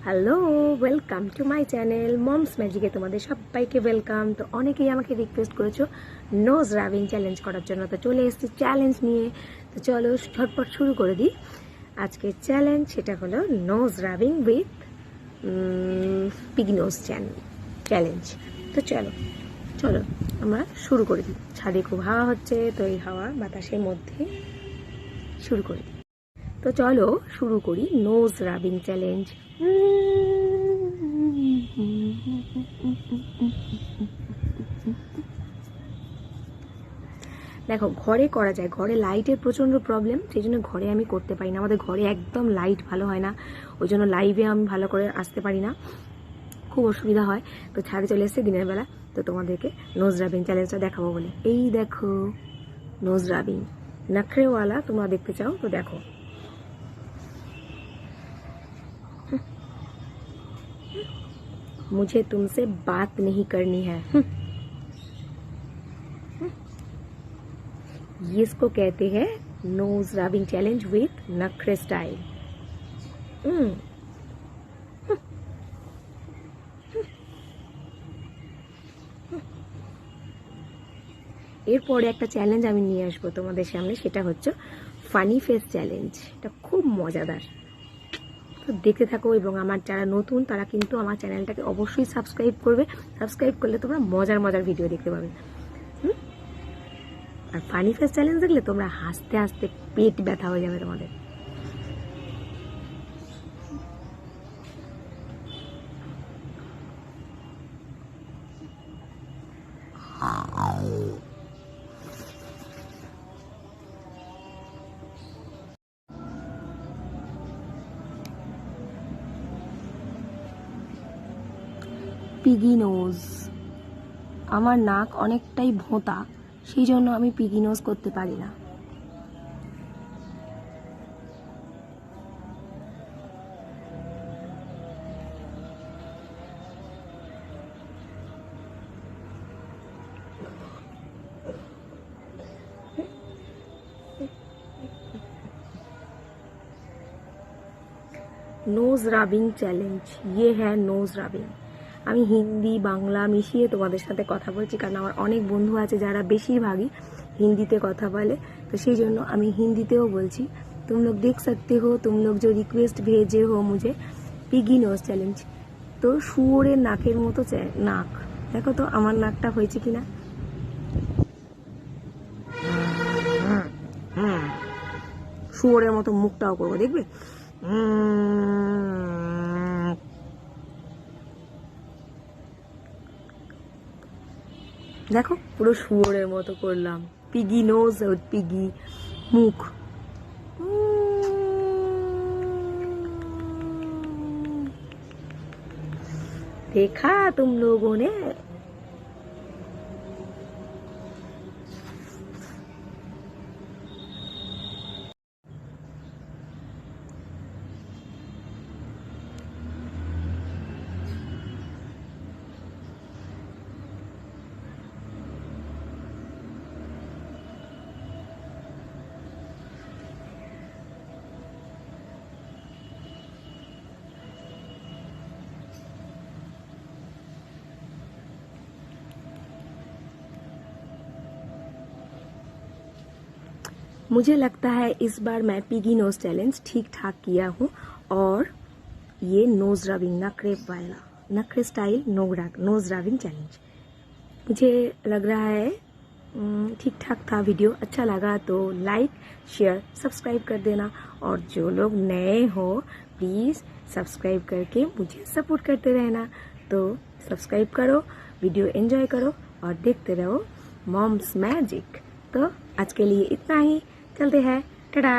Hello, welcome to my channel mom's ম্যাজিকে তোমাদের সবাইকে ওয়েলকাম। তো অনেকেই আমাকে রিকোয়েস্ট করেছো নোজ রাবিং চ্যালেঞ্জ করার জন্য, তো চলে এসেছি চ্যালেঞ্জ নিয়ে। তো চলো ঝটপট শুরু করে দিই। আজকের চ্যালেঞ্জ সেটা হলো nose rubbing with piggy nose challenge. তো চলো চলো আমরা শুরু করে দিই। ছাদে খুব হাওয়া হচ্ছে, তো এই হাওয়া বাতাসের মধ্যে শুরু করে দিই। তো চলো শুরু করি নোজ রাবিং চ্যালেঞ্জ। দেখো, ঘরে করা যায়, ঘরে লাইটের প্রচণ্ড প্রবলেম, সেই জন্য ঘরে আমি করতে পারি না। আমাদের ঘরে একদম লাইট ভালো হয় না, ওই জন্য লাইভে আমি ভালো করে আসতে পারি না, খুব অসুবিধা হয়। তো ছাদে চলে এসেছে দিনের বেলা, তো তোমাদেরকে নোজ রাবিং চ্যালেঞ্জটা দেখাবো বলে। এই দেখো নোজ রাবিং নখরেওয়ালা, তোমরা দেখতে চাও তো দেখো। मुझे तुमसे बात नहीं करनी है। ये इसको कहते हैं नोज रबिंग चैलेंज विथ नखरे स्टाइल। এরপরে একটা চ্যালেঞ্জ আমি নিয়ে আসবো তোমাদের সামনে, সেটা হচ্ছে ফানি ফেস চ্যালেঞ্জ। এটা খুব মজাদার, তো দেখতে থাকো। এবং আমার যারা নতুন তারা কিন্তু আমার চ্যানেলটাকে অবশ্যই সাবস্ক্রাইব করবে। সাবস্ক্রাইব করলে তোমরা মজার মজার ভিডিও দেখতে পাবে। আর ফানি ফেস চ্যালেঞ্জ দেখলে তোমরা হাসতে হাসতে পেট ব্যথা হয়ে যাবে তোমাদের। পিগি নোজ, আমার নাক অনেকটাই ভোঁতা, সেই জন্য আমি পিগি নোজ করতে পারি না। নোজ রাবিং চ্যালেঞ্জ, ইয়ে হ্যাঁ নোজ রাবিং। আমি হিন্দি বাংলা মিশিয়ে তোমাদের সাথে কথা বলছি, কারণ আমার অনেক বন্ধু আছে যারা বেশিরভাগই হিন্দিতে কথা বলে, তো সেই জন্য আমি হিন্দিতেও বলছি। तुम लोग देख सकते हो, तुम लोग जो रिक्वेस्ट भेजे हो मुझे পিগি নোজ চ্যালেঞ্জ। তো শুয়োরের নাকের মতো নাক, দেখো তো আমার নাকটা হয়েছে কিনা। শুয়োরের মতো মুখটাও করবো, দেখবে। দেখো পুরো শুয়োরের মতো করলাম, পিগি নোজ और পিগি মুখ। देखा तुम लोगों ने। मुझे लगता है इस बार मैं पिगी नोज चैलेंज ठीक ठाक किया हूँ, और ये नोज रबिंग नखरे वाला नखरे स्टाइल नोज रबिंग चैलेंज मुझे लग रहा है ठीक ठाक था। वीडियो अच्छा लगा तो लाइक शेयर सब्सक्राइब कर देना, और जो लोग नए हो प्लीज़ सब्सक्राइब करके मुझे सपोर्ट करते रहना। तो सब्सक्राइब करो, वीडियो एंजॉय करो और देखते रहो मॉम्स मैजिक। तो आज के लिए इतना ही, चलते हैं, टाटा।